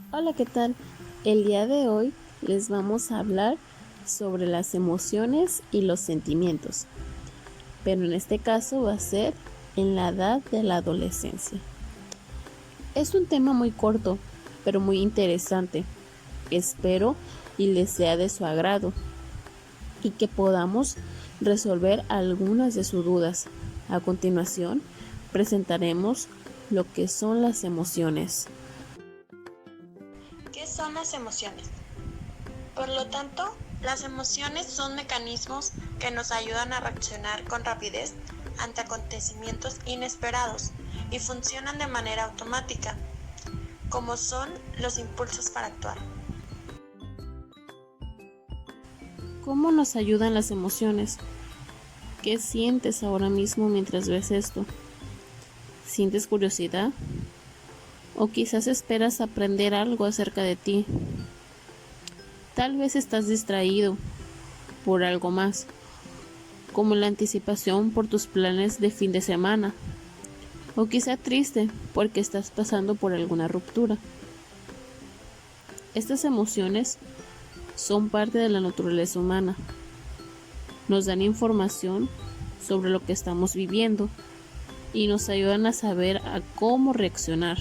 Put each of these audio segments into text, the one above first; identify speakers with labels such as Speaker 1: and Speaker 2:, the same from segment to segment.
Speaker 1: Hola, ¿qué tal? El día de hoy les vamos a hablar sobre las emociones y los sentimientos, pero en este caso va a ser en la edad de la adolescencia. Es un tema muy corto, pero muy interesante. Espero y les sea de su agrado y que podamos resolver algunas de sus dudas. A continuación, presentaremos lo que son las emociones.
Speaker 2: ¿Qué son las emociones? Por lo tanto, las emociones son mecanismos que nos ayudan a reaccionar con rapidez ante acontecimientos inesperados y funcionan de manera automática, como son los impulsos para actuar.
Speaker 1: ¿Cómo nos ayudan las emociones? ¿Qué sientes ahora mismo mientras ves esto? ¿Sientes curiosidad? ¿O quizás esperas aprender algo acerca de ti? Tal vez estás distraído por algo más, como la anticipación por tus planes de fin de semana, o quizá triste porque estás pasando por alguna ruptura. Estas emociones son parte de la naturaleza humana. Nos dan información sobre lo que estamos viviendo y nos ayudan a saber a cómo reaccionar.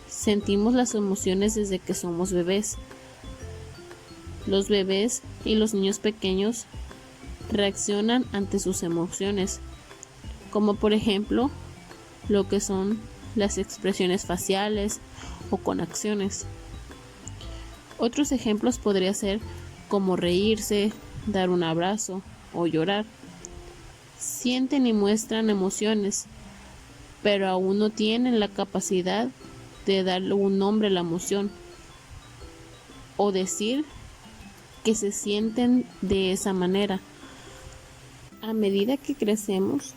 Speaker 1: Sentimos las emociones desde que somos bebés. Los bebés y los niños pequeños reaccionan ante sus emociones, como por ejemplo lo que son las expresiones faciales o con acciones. Otros ejemplos podría ser como reírse, dar un abrazo o llorar. Sienten y muestran emociones, pero aún no tienen la capacidad de darle un nombre a la emoción o decir que se sienten de esa manera. A medida que crecemos,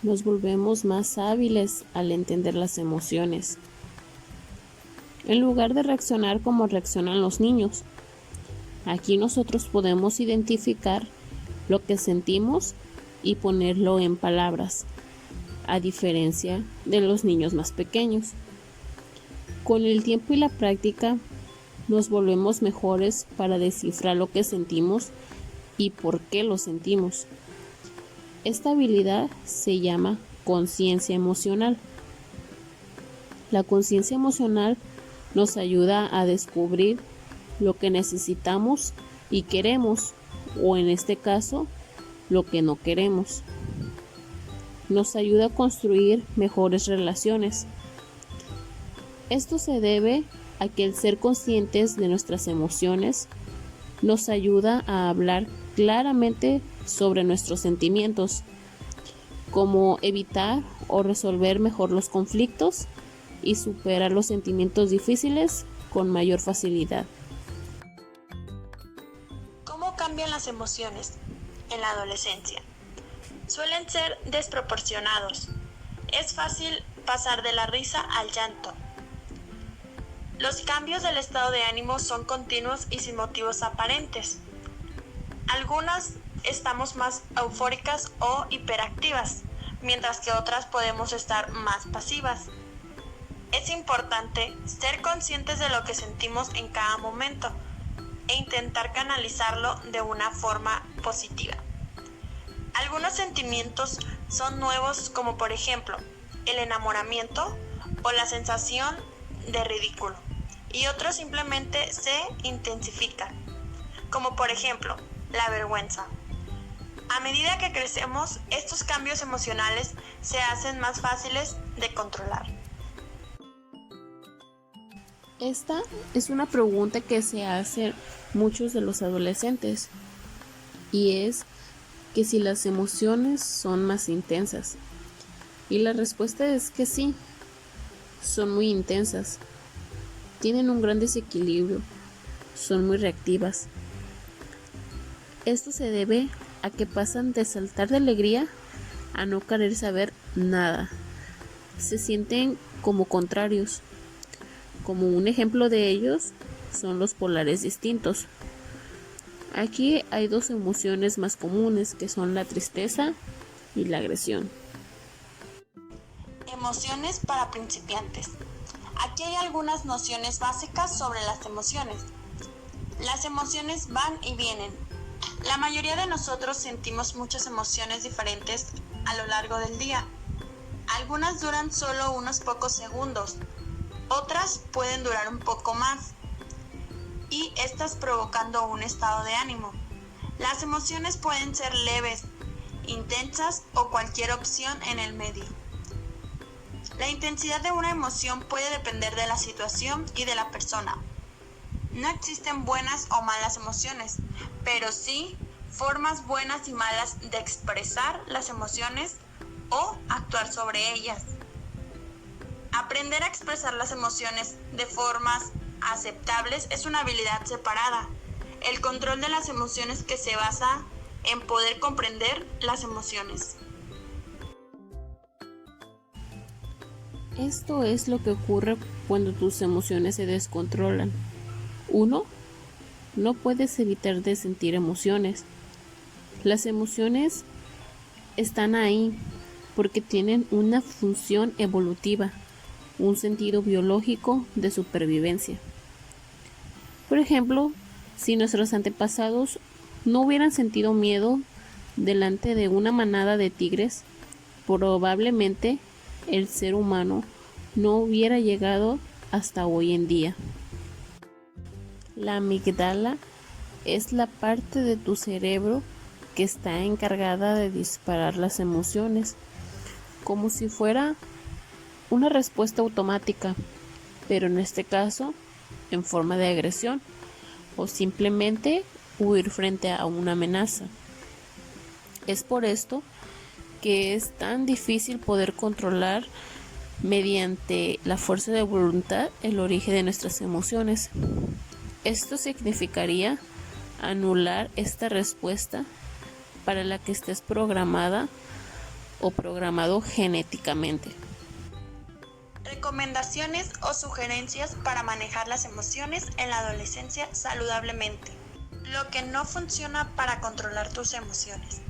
Speaker 1: nos volvemos más hábiles al entender las emociones, en lugar de reaccionar como reaccionan los niños. Aquí nosotros podemos identificar lo que sentimos y ponerlo en palabras, a diferencia de los niños más pequeños. Con el tiempo y la práctica, nos volvemos mejores para descifrar lo que sentimos y por qué lo sentimos. Esta habilidad se llama conciencia emocional. La conciencia emocional nos ayuda a descubrir lo que necesitamos y queremos, o en este caso, lo que no queremos. Nos ayuda a construir mejores relaciones. Esto se debe a que el ser conscientes de nuestras emociones nos ayuda a hablar claramente sobre nuestros sentimientos, como evitar o resolver mejor los conflictos y superar los sentimientos difíciles con mayor facilidad.
Speaker 2: ¿Cómo cambian las emociones en la adolescencia? Suelen ser desproporcionados. Es fácil pasar de la risa al llanto. Los cambios del estado de ánimo son continuos y sin motivos aparentes. Algunas estamos más eufóricas o hiperactivas, mientras que otras podemos estar más pasivas. Es importante ser conscientes de lo que sentimos en cada momento e intentar canalizarlo de una forma positiva. Algunos sentimientos son nuevos, como por ejemplo el enamoramiento o la sensación de ridículo, y otros simplemente se intensifican, como por ejemplo la vergüenza. A medida que crecemos, estos cambios emocionales se hacen más fáciles de controlar.
Speaker 1: Esta es una pregunta que se hacen muchos de los adolescentes, y es que si las emociones son más intensas. Y la respuesta es que sí, son muy intensas, tienen un gran desequilibrio, son muy reactivas. Esto se debe a que pasan de saltar de alegría a no querer saber nada. Se sienten como contrarios. Como un ejemplo de ellos son los polares distintos. Aquí hay dos emociones más comunes que son la tristeza y la agresión.
Speaker 2: Emociones para principiantes. Aquí hay algunas nociones básicas sobre las emociones. Las emociones van y vienen. La mayoría de nosotros sentimos muchas emociones diferentes a lo largo del día. Algunas duran solo unos pocos segundos, otras pueden durar un poco más, y estas provocando un estado de ánimo. Las emociones pueden ser leves, intensas o cualquier opción en el medio. La intensidad de una emoción puede depender de la situación y de la persona. No existen buenas o malas emociones, pero sí formas buenas y malas de expresar las emociones o actuar sobre ellas. Aprender a expresar las emociones de formas aceptables es una habilidad separada. El control de las emociones que se basa en poder comprender las emociones.
Speaker 1: Esto es lo que ocurre cuando tus emociones se descontrolan. 1. No puedes evitar de sentir emociones. Las emociones están ahí porque tienen una función evolutiva, un sentido biológico de supervivencia. Por ejemplo, si nuestros antepasados no hubieran sentido miedo delante de una manada de tigres, probablemente el ser humano no hubiera llegado hasta hoy en día. La amígdala es la parte de tu cerebro que está encargada de disparar las emociones, como si fuera una respuesta automática, pero en este caso en forma de agresión o simplemente huir frente a una amenaza. Es por esto que es tan difícil poder controlar mediante la fuerza de voluntad el origen de nuestras emociones. Esto significaría anular esta respuesta para la que estés programada o programado genéticamente.
Speaker 2: Recomendaciones o sugerencias para manejar las emociones en la adolescencia saludablemente. Lo que no funciona para controlar tus emociones.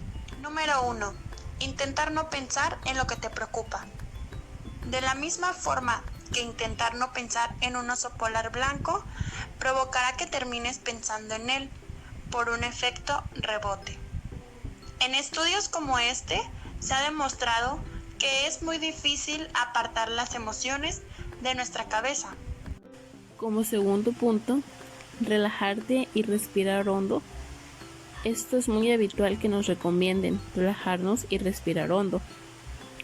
Speaker 2: Número 1. Intentar no pensar en lo que te preocupa. De la misma forma que intentar no pensar en un oso polar blanco provocará que termines pensando en él por un efecto rebote. En estudios como este se ha demostrado que es muy difícil apartar las emociones de nuestra cabeza.
Speaker 1: Como segundo punto, relajarte y respirar hondo. Esto es muy habitual que nos recomienden relajarnos y respirar hondo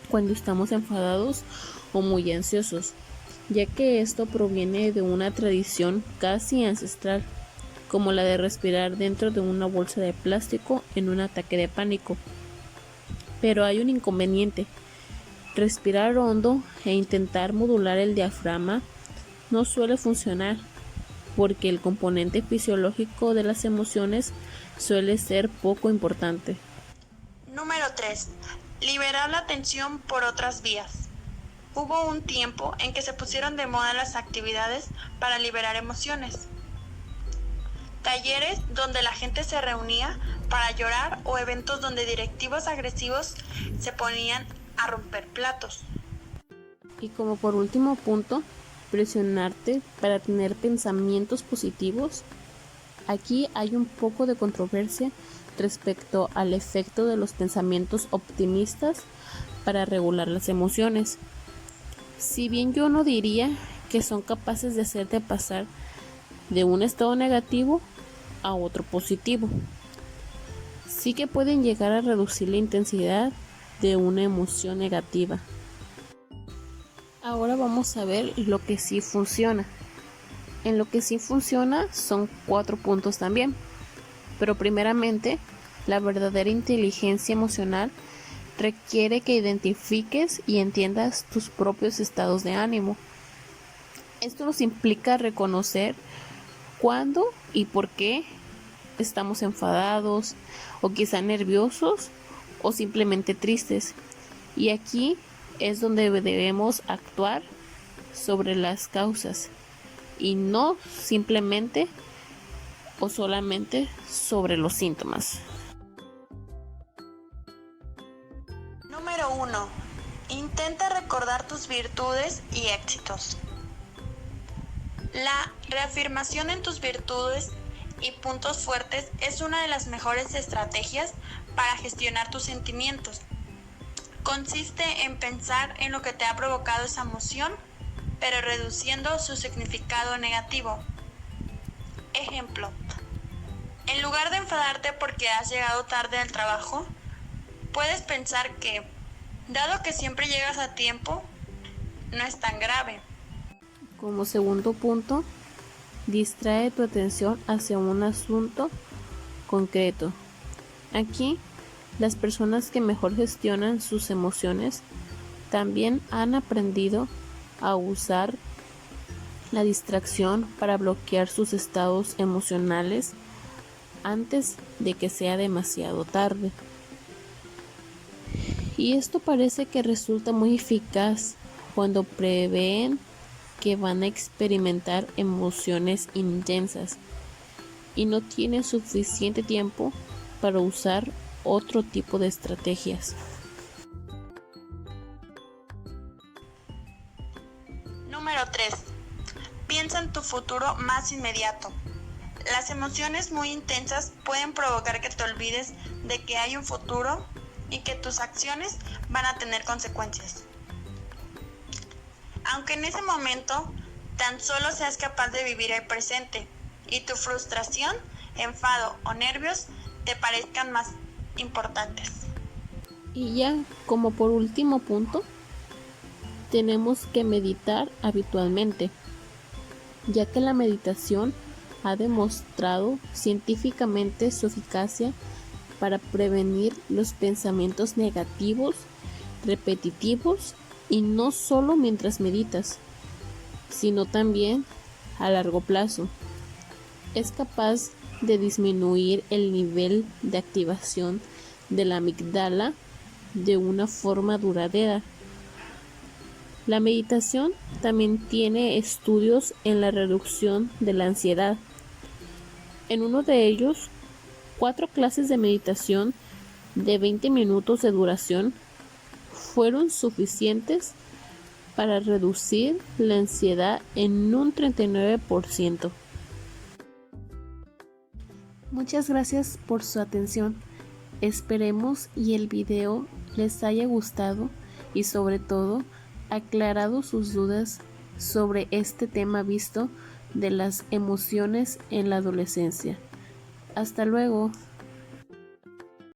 Speaker 1: cuando estamos enfadados o muy ansiosos, ya que esto proviene de una tradición casi ancestral, como la de respirar dentro de una bolsa de plástico en un ataque de pánico. Pero hay un inconveniente. Respirar hondo e intentar modular el diafragma no suele funcionar, porque el componente fisiológico de las emociones suele ser poco importante.
Speaker 2: Número 3. Liberar la tensión por otras vías. Hubo un tiempo en que se pusieron de moda las actividades para liberar emociones. Talleres donde la gente se reunía para llorar o eventos donde directivos agresivos se ponían a romper platos.
Speaker 1: Y como por último punto, presionarte para tener pensamientos positivos. Aquí hay un poco de controversia respecto al efecto de los pensamientos optimistas para regular las emociones. Si bien yo no diría que son capaces de hacerte pasar de un estado negativo a otro positivo, sí que pueden llegar a reducir la intensidad de una emoción negativa. Ahora vamos a ver lo que sí funciona. En lo que sí funciona son 4 puntos también. Pero primeramente, la verdadera inteligencia emocional requiere que identifiques y entiendas tus propios estados de ánimo. Esto nos implica reconocer cuándo y por qué estamos enfadados o quizá nerviosos o simplemente tristes. Y aquí es donde debemos actuar sobre las causas y no simplemente o solamente sobre los síntomas.
Speaker 2: Número 1. Intenta recordar tus virtudes y éxitos. La reafirmación en tus virtudes y puntos fuertes es una de las mejores estrategias para gestionar tus sentimientos. Consiste en pensar en lo que te ha provocado esa emoción, pero reduciendo su significado negativo. Ejemplo: en lugar de enfadarte porque has llegado tarde al trabajo, puedes pensar que, dado que siempre llegas a tiempo, no es tan grave.
Speaker 1: Como segundo punto, distrae tu atención hacia un asunto concreto. Aquí, las personas que mejor gestionan sus emociones también han aprendido a usar la distracción para bloquear sus estados emocionales antes de que sea demasiado tarde. Y esto parece que resulta muy eficaz cuando prevén que van a experimentar emociones intensas y no tienen suficiente tiempo para usar otro tipo de estrategias.
Speaker 2: Número 3. Piensa en tu futuro más inmediato. Las emociones muy intensas pueden provocar que te olvides de que hay un futuro y que tus acciones van a tener consecuencias. Aunque en ese momento tan solo seas capaz de vivir el presente y tu frustración, enfado o nervios te parezcan más importantes.
Speaker 1: Y ya como por último punto, tenemos que meditar habitualmente, ya que la meditación ha demostrado científicamente su eficacia para prevenir los pensamientos negativos, repetitivos, y no solo mientras meditas, sino también a largo plazo. Es capaz de disminuir el nivel de activación de la amígdala de una forma duradera. La meditación también tiene estudios en la reducción de la ansiedad. En uno de ellos, 4 clases de meditación de 20 minutos de duración fueron suficientes para reducir la ansiedad en un 39%. Muchas gracias por su atención. Esperemos y el video les haya gustado y sobre todo aclarado sus dudas sobre este tema visto de las emociones en la adolescencia. Hasta luego.